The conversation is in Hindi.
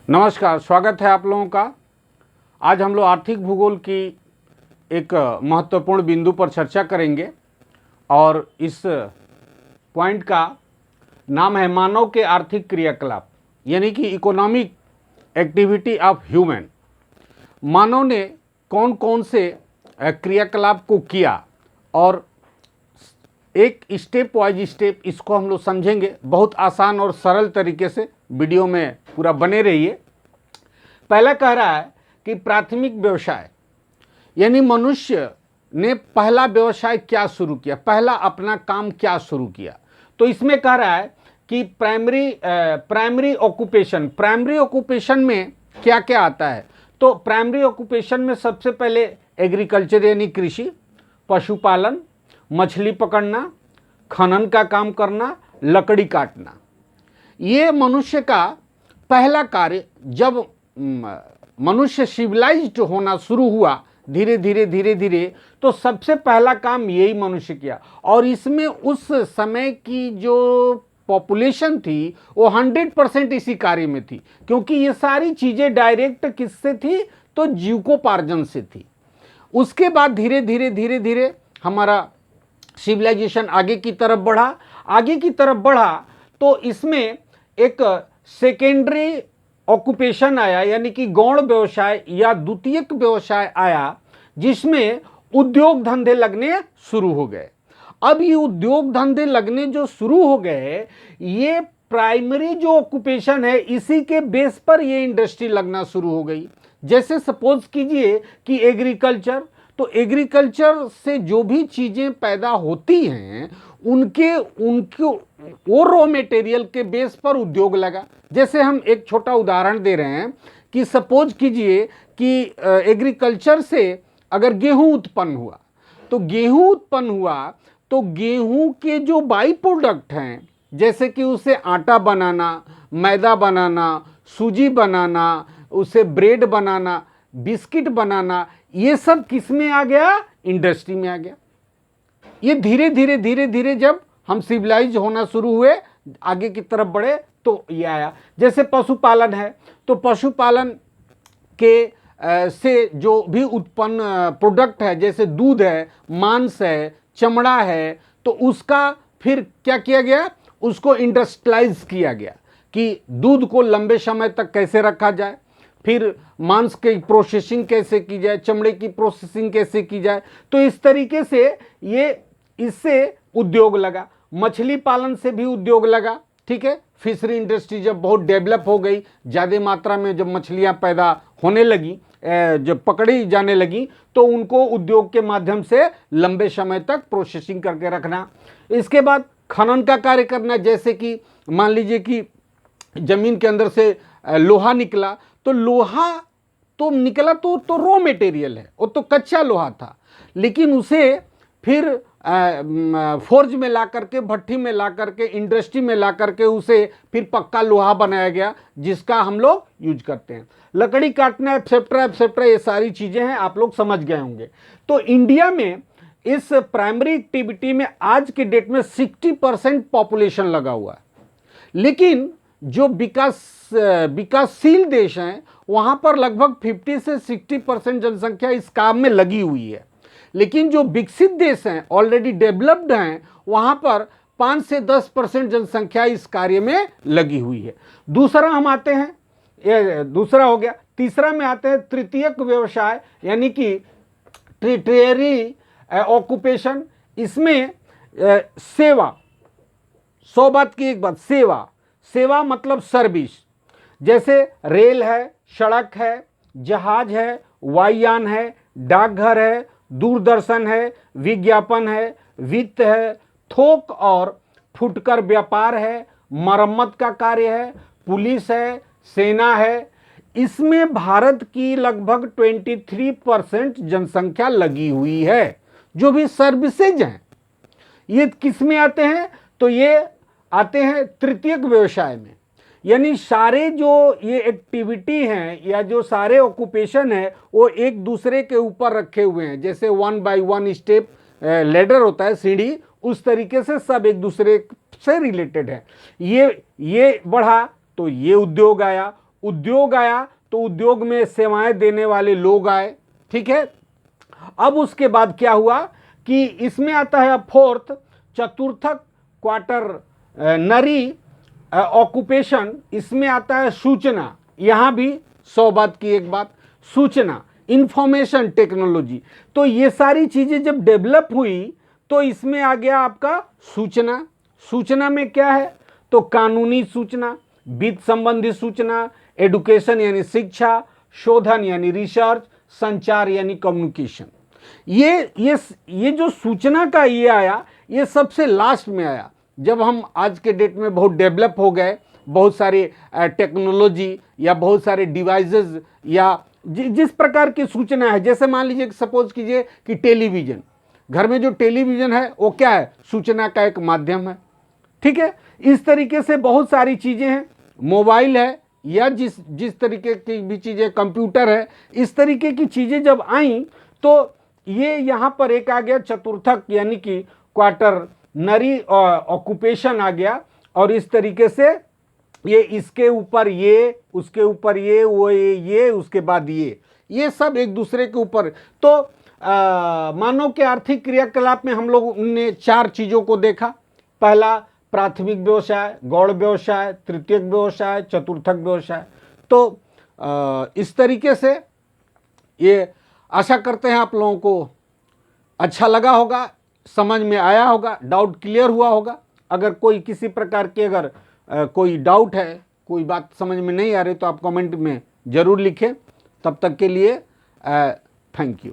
नमस्कार, स्वागत है आप लोगों का। आज हम लोग आर्थिक भूगोल की एक महत्वपूर्ण बिंदु पर चर्चा करेंगे और इस पॉइंट का नाम है मानव के आर्थिक क्रियाकलाप, यानी कि इकोनॉमिक एक्टिविटी ऑफ ह्यूमन। मानव ने कौन कौन से क्रियाकलाप को किया और एक स्टेप वाइज स्टेप इसको हम लोग समझेंगे। बहुत आसान और सरल तरीके से वीडियो में पूरा बने रहिए। पहला कह रहा है कि प्राथमिक व्यवसाय, यानी मनुष्य ने पहला व्यवसाय क्या शुरू किया, पहला अपना काम क्या शुरू किया। तो इसमें कह रहा है कि प्राइमरी ऑक्यूपेशन में क्या क्या आता है। तो प्राइमरी ऑक्यूपेशन में सबसे पहले एग्रीकल्चर यानी कृषि, पशुपालन, मछली पकड़ना, खनन का काम करना, लकड़ी काटना। ये मनुष्य का पहला कार्य। जब मनुष्य सिविलाइज्ड होना शुरू हुआ धीरे धीरे तो सबसे पहला काम यही मनुष्य किया। और इसमें उस समय की जो पॉपुलेशन थी वो 100% इसी कार्य में थी, क्योंकि ये सारी चीज़ें डायरेक्ट किससे थी, तो जीविकोपार्जन से थी। उसके बाद धीरे धीरे हमारा सिविलाइजेशन आगे की तरफ बढ़ा तो इसमें एक सेकेंडरी ऑक्यूपेशन आया, यानी कि गौण व्यवसाय या द्वितीयक व्यवसाय आया, जिसमें उद्योग धंधे लगने शुरू हो गए। अब ये उद्योग धंधे लगने जो शुरू हो गए, ये प्राइमरी जो ऑक्यूपेशन है इसी के बेस पर ये इंडस्ट्री लगना शुरू हो गई। जैसे सपोज कीजिए कि एग्रीकल्चर, तो एग्रीकल्चर से जो भी चीज़ें पैदा होती हैं उनके वो रॉ मटेरियल के बेस पर उद्योग लगा। जैसे हम एक छोटा उदाहरण दे रहे हैं कि सपोज कीजिए कि एग्रीकल्चर से अगर गेहूं उत्पन्न हुआ तो गेहूं के जो बाई प्रोडक्ट हैं, जैसे कि उसे आटा बनाना, मैदा बनाना, सूजी बनाना, उसे ब्रेड बनाना, बिस्किट बनाना, ये सब किस में आ गया, इंडस्ट्री में आ गया। ये धीरे धीरे जब हम सिविलाइज होना शुरू हुए, आगे की तरफ बढ़े, तो ये आया। जैसे पशुपालन है, तो पशुपालन के से जो भी उत्पन्न प्रोडक्ट है, जैसे दूध है, मांस है, चमड़ा है, तो उसका फिर क्या किया गया, उसको इंडस्ट्रियलाइज किया गया कि दूध को लंबे समय तक कैसे रखा जाए, फिर मांस की प्रोसेसिंग कैसे की जाए, चमड़े की प्रोसेसिंग कैसे की जाए। तो इस तरीके से इससे उद्योग लगा। मछली पालन से भी उद्योग लगा, ठीक है। फिशरी इंडस्ट्री जब बहुत डेवलप हो गई, ज़्यादा मात्रा में जब मछलियां पैदा होने लगी, जब पकड़ी जाने लगी, तो उनको उद्योग के माध्यम से लंबे समय तक प्रोसेसिंग करके रखना। इसके बाद खनन का कार्य करना, जैसे कि मान लीजिए कि ज़मीन के अंदर से लोहा निकला, तो लोहा तो निकला तो रॉ मटेरियल है, वो तो कच्चा लोहा था, लेकिन उसे फिर फोर्ज में ला करके, भट्टी में ला करके, इंडस्ट्री में ला करके उसे फिर पक्का लोहा बनाया गया, जिसका हम लोग यूज करते हैं। लकड़ी काटना, एटसेट्रा, ये सारी चीज़ें हैं, आप लोग समझ गए होंगे। तो इंडिया में इस प्राइमरी एक्टिविटी में आज के डेट में 60% पॉपुलेशन लगा हुआ है, लेकिन जो विकासशील देश हैं वहाँ पर लगभग 50 से 60% जनसंख्या इस काम में लगी हुई है। लेकिन जो विकसित देश हैं, ऑलरेडी डेवलप्ड हैं, वहाँ पर 5 से 10% जनसंख्या इस कार्य में लगी हुई है। दूसरा हम आते हैं, ये दूसरा हो गया। तीसरा में आते हैं तृतीयक व्यवसाय, यानी कि टर्टियरी ऑक्यूपेशन। इसमें सेवा, 100 बात की एक बात, सेवा मतलब सर्विस। जैसे रेल है, सड़क है, जहाज है, वायुयान है, डाकघर है, दूरदर्शन है, विज्ञापन है, वित्त है, थोक और फुटकर व्यापार है, मरम्मत का कार्य है, पुलिस है, सेना है। इसमें भारत की लगभग 23% जनसंख्या लगी हुई है। जो भी सर्विसेज हैं ये किस में आते हैं, तो ये आते हैं तृतीयक व्यवसाय में। यानी सारे जो ये एक्टिविटी हैं या जो सारे ऑक्यूपेशन है वो एक दूसरे के ऊपर रखे हुए हैं। जैसे 1 बाय 1 स्टेप लेडर होता है, सीढ़ी, उस तरीके से सब एक दूसरे से रिलेटेड है। ये बढ़ा तो ये उद्योग आया, उद्योग आया तो उद्योग में सेवाएं देने वाले लोग आए, ठीक है। अब उसके बाद क्या हुआ कि इसमें आता है फोर्थ, चतुर्थक क्वाटरनरी ऑक्यूपेशन, इसमें आता है सूचना। यहां भी 100 बात की एक बात, सूचना, इंफॉर्मेशन टेक्नोलॉजी। तो ये सारी चीजें जब डेवलप हुई तो इसमें आ गया आपका सूचना। सूचना में क्या है, तो कानूनी सूचना, वित्त संबंधी सूचना, एडुकेशन यानी शिक्षा, शोधन यानी रिसर्च, संचार यानी कम्युनिकेशन। ये जो सूचना का ये आया, ये सबसे लास्ट में आया। जब हम आज के डेट में बहुत डेवलप हो गए, बहुत सारे टेक्नोलॉजी या बहुत सारे डिवाइसेस या जिस प्रकार की सूचना है, जैसे मान लीजिए सपोज कीजिए कि टेलीविजन, घर में जो टेलीविजन है वो क्या है, सूचना का एक माध्यम है, ठीक है। इस तरीके से बहुत सारी चीजें हैं, मोबाइल है या जिस तरीके की भी चीजें, कंप्यूटर है, इस तरीके की चीजें जब आई तो ये यहां पर एक आ गया चतुर्थक यानी कि क्वाटरनरी ऑक्यूपेशन आ गया। और इस तरीके से ये इसके ऊपर ये, उसके ऊपर ये, वो ये उसके बाद ये सब एक दूसरे के ऊपर। तो मानव के आर्थिक क्रियाकलाप में हम लोग ने 4 चीजों को देखा। पहला प्राथमिक व्यवसाय, गौड़ व्यवसाय, तृतीयक व्यवसाय, चतुर्थक व्यवसाय। तो इस तरीके से ये आशा करते हैं आप लोगों को अच्छा लगा होगा, समझ में आया होगा, डाउट क्लियर हुआ होगा। अगर कोई किसी प्रकार के अगर कोई डाउट है, कोई बात समझ में नहीं आ रही तो आप कमेंट में ज़रूर लिखें। तब तक के लिए थैंक यू।